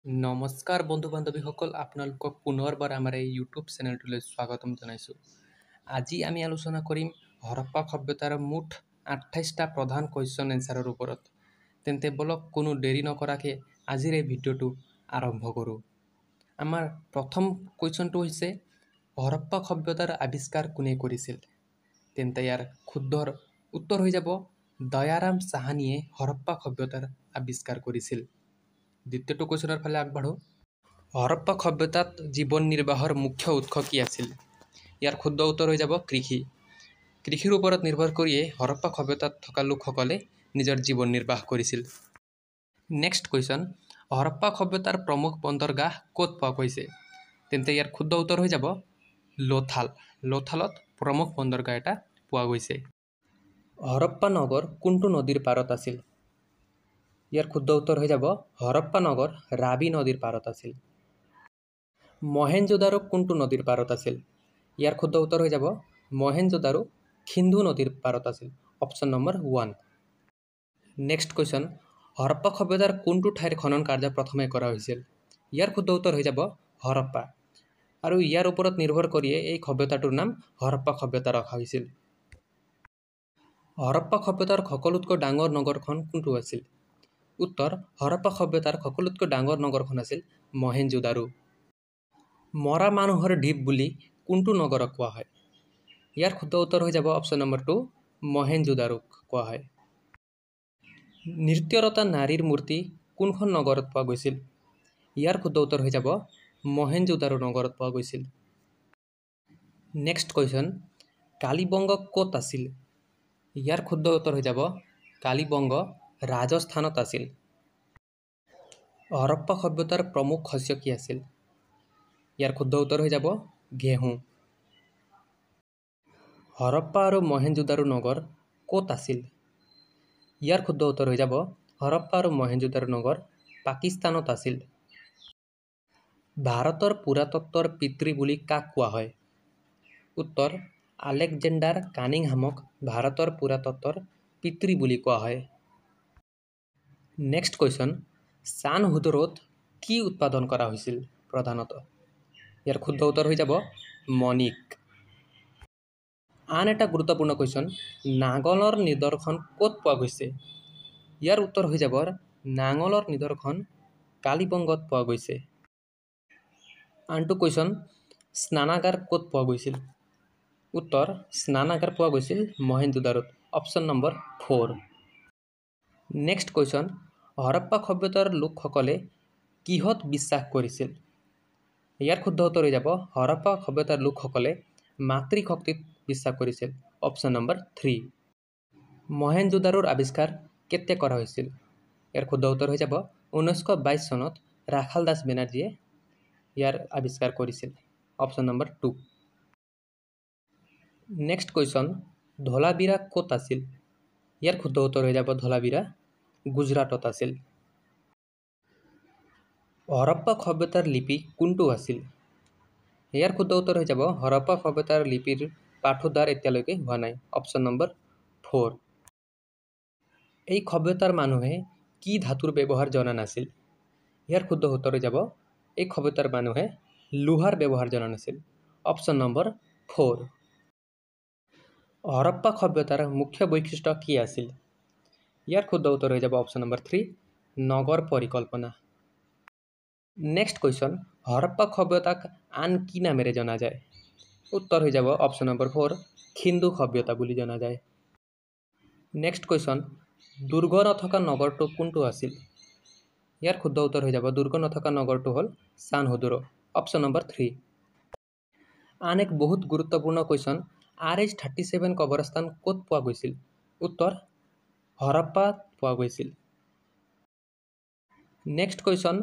নমস্কাৰ বন্ধু বান্ধৱীসকল, আপোনালোকক পুনৰবাৰ আমাৰ এই ইউটিউব চেনেলটোলৈ স্বাগতম জনাইছোঁ। আজি আমি আলোচনা কৰিম হৰপ্পা সভ্যতাৰ মুঠ 28টা প্ৰধান কুৱেশ্যন এনচাৰৰ ওপৰত। তেন্তে বলক কোনো দেৰি নকৰাকৈ আজিৰ এই ভিডিঅ'টো আৰম্ভ কৰোঁ। আমাৰ প্ৰথম কুৱেশ্যনটো হৈছে হৰপ্পা সভ্যতাৰ আৱিষ্কাৰ কোনে কৰিছিল? তেন্তে ইয়াৰ শুদ্ধ উত্তৰ হৈ যাব দয়াৰাম চাহানীয়ে হৰপ্পা সভ্যতাৰ আৱিষ্কাৰ কৰিছিল। দ্বিতীয়টো কুৱেশ্যনৰ ফালে আগবাঢ়োঁ। হৰপ্পা সভ্যতাত জীৱন নিৰ্বাহৰ মুখ্য উৎস কি আছিল? ইয়াৰ শুদ্ধ উত্তৰ হৈ যাব কৃষি। কৃষিৰ ওপৰত নিৰ্ভৰ কৰিয়েই হৰপ্পা সভ্যতাত থকা লোকসকলে নিজৰ জীৱন নিৰ্বাহ কৰিছিল। নেক্সট কুৱেশ্যন, হৰপ্পা সভ্যতাৰ প্ৰমুখ বন্দৰগাহ ক'ত পোৱা গৈছে? তেন্তে ইয়াৰ শুদ্ধ উত্তৰ হৈ যাব লোথাল। লোথালত প্ৰমুখ বন্দৰগাহ এটা পোৱা গৈছে। হৰপ্পা নগৰ কোনটো নদীৰ পাৰত আছিল? ইয়াৰ শুদ্ধ উত্তৰ হৈ যাব হৰপ্পা নগৰ ৰাবি নদীৰ পাৰত আছিল। মহেঞ্জোদাৰো কোনটো নদীৰ পাৰত আছিল? ইয়াৰ শুদ্ধ উত্তৰ হৈ যাব মহেঞ্জোদাৰো সিন্ধু নদীৰ পাৰত আছিল। Option number 1। Next question, Harappa সভ্যতাৰ কোনটো ঠাইৰ খনন কাৰ্য প্ৰথমে কৰা হৈছিল? ইয়াৰ শুদ্ধ উত্তৰ হৈ যাব হৰপ্পা। আৰু ইয়াৰ ওপৰত নিৰ্ভৰ কৰিয়ে এই সভ্যতাটোৰ নাম হৰপ্পা সভ্যতা ৰখা হৈছিল। হৰপ্পা সভ্যতাৰ সকলোতকৈ ডাঙৰ নগৰখন কোনটো আছিল? উত্তৰ, হৰপ্পা সভ্যতাৰ সকলোতকৈ ডাঙৰ নগৰখন আছিল মহেঞ্জোদাৰো। মৰা মানুহৰ দ্বীপ বুলি কোনটো নগৰক কোৱা হয়? ইয়াৰ শুদ্ধ উত্তৰ হৈ যাব অপশ্যন নম্বৰ 2, মহেঞ্জোদাৰোক কোৱা হয়। নৃত্যৰতা নাৰীৰ মূৰ্তি কোনখন নগৰত পোৱা গৈছিল? ইয়াৰ শুদ্ধ উত্তৰ হৈ যাব মহেঞ্জোদাৰো নগৰত পোৱা গৈছিল। নেক্সট কুৱেশ্যন, কালিবংগ ক'ত আছিল? ইয়াৰ শুদ্ধ উত্তৰ হৈ যাব কালিবংগ ৰাজস্থানত আছিল। হৰপ্পা সভ্যতাৰ প্ৰমুখ শস্য কি আছিল? ইয়াৰ শুদ্ধ উত্তৰ হৈ যাব ঘেঁহু। হৰপ্পা আৰু মহেঞ্জোদাৰো নগৰ ক'ত আছিল? ইয়াৰ শুদ্ধ উত্তৰ হৈ যাব হৰপ্পা আৰু মহেঞ্জোদাৰো নগৰ পাকিস্তানত আছিল। ভাৰতৰ পুৰাতত্ত্বৰ পিতৃ বুলি কাক কোৱা হয়? উত্তৰ, আলেকজেণ্ডাৰ কানিংহামক ভাৰতৰ পুৰাতত্ত্বৰ পিতৃ বুলি কোৱা হয়। নেক্সট কুৱেশ্যন, চান হুদৰত কি উৎপাদন কৰা হৈছিল প্ৰধানতঃ? ইয়াৰ শুদ্ধ উত্তৰ হৈ যাব মণিক। আন এটা গুৰুত্বপূৰ্ণ কুৱেশ্যন, নাঙলৰ নিদৰ্শন ক'ত পোৱা গৈছে? ইয়াৰ উত্তৰ হৈ যাব নাঙলৰ নিদৰ্শন কালিবংগত পোৱা গৈছে। আনটো কুৱেশ্যন, স্নানাগাৰ ক'ত পোৱা গৈছিল? উত্তৰ, স্নানাগাৰ পোৱা গৈছিল মহেঞ্জোদাৰোত। Option number 4। Next question, Harappa সভ্যতাৰ লোকসকলে কিহত বিশ্বাস কৰিছিল? ইয়াৰ শুদ্ধ উত্তৰ হৈ যাব হৰপ্পা সভ্যতাৰ লোকসকলে মাতৃশক্তিত বিশ্বাস কৰিছিল। Option number 3। মহেঞ্জোদাৰোৰ আৱিষ্কাৰ কেতিয়া কৰা হৈছিল? ইয়াৰ শুদ্ধ উত্তৰ হৈ যাব 1922 চনত ৰাখাল দাস বেনাৰ্জীয়ে ইয়াৰ আৱিষ্কাৰ কৰিছিল। Option number 2। নেক্সট কুৱেশ্যন, ধোলাবিৰা ক'ত আছিল? ইয়াৰ শুদ্ধ উত্তৰ হৈ যাব ধোলাবিৰা গুজৰাটত আছিল। হৰপ্পা সভ্যতাৰ লিপি কোনটো আছিল? ইয়াৰ শুদ্ধ উত্তৰ হৈ যাব হৰপ্পা সভ্যতাৰ লিপিৰ পাঠোদ্ধাৰ এতিয়ালৈকে হোৱা নাই। Option number 4। এই সভ্যতাৰ মানুহে কি ধাতুৰ ব্যৱহাৰ জনা নাছিল? ইয়াৰ শুদ্ধ উত্তৰ হৈ যাব এই সভ্যতাৰ মানুহে লোহাৰ ব্যৱহাৰ জনা নাছিল। Option number 4। হৰপ্পা সভ্যতাৰ মুখ্য বৈশিষ্ট্য কি আছিল? ইয়াৰ শুদ্ধ উত্তৰ হৈ যাব অপশ্যন নম্বৰ 3, নগৰ পৰিকল্পনা। নেক্সট কুৱেশ্যন, হৰপ্পা সভ্যতাক আন কি নামেৰে জনা যায়? উত্তৰ হৈ যাব অপশ্যন নম্বৰ 4, সিন্ধু সভ্যতা বুলি জনা যায়। নেক্সট কুৱেশ্যন, দুৰ্গ নথকা নগৰটো কোনটো আছিল? ইয়াৰ শুদ্ধ উত্তৰ হৈ যাব দুৰ্গ নথকা নগৰটো হ'ল চান হুদৰো। Option number 3। আন এক বহুত গুৰুত্বপূৰ্ণ কুৱেশ্যন, RH-37 কবৰস্থান ক'ত পোৱা গৈছিল? উত্তৰ, হৰপ্পাত পোৱা গৈছিল। নেক্সট কুৱেশ্যন,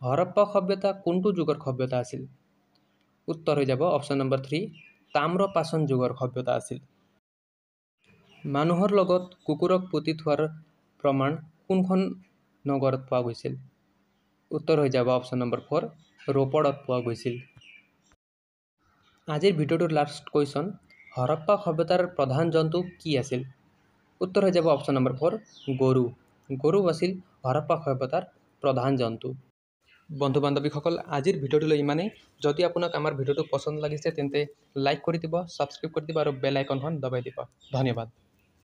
হৰপ্পা সভ্যতা কোনটো যুগৰ সভ্যতা আছিল? উত্তৰ হৈ যাব অপশ্যন নম্বৰ 3, তাম্ৰপাষাণ যুগৰ সভ্যতা আছিল। মানুহৰ লগত কুকুৰক পুতি থোৱাৰ প্ৰমাণ কোনখন নগৰত পোৱা গৈছিল? উত্তৰ হৈ যাব অপশ্যন নম্বৰ 4, ৰোপৰত পোৱা গৈছিল। আজিৰ ভিডিঅ'টোৰ লাষ্ট কুৱেশ্যন, হৰপ্পা সভ্যতাৰ প্ৰধান জন্তু কি আছিল? উত্তৰ হৈ যাব অপশ্যন নম্বৰ 4, গৰু। গৰু আছিল হৰপ্পা সভ্যতাৰ প্ৰধান জন্তু। বন্ধু বান্ধৱীসকল আজিৰ ভিডিঅ'টোলৈ ইমানেই। যদি আপোনাক আমাৰ ভিডিঅ'টো পচন্দ লাগিছে তেন্তে লাইক কৰি দিব, ছাবস্ক্ৰাইব কৰি দিব আৰু বেল আইকনখন দবাই দিব। ধন্যবাদ।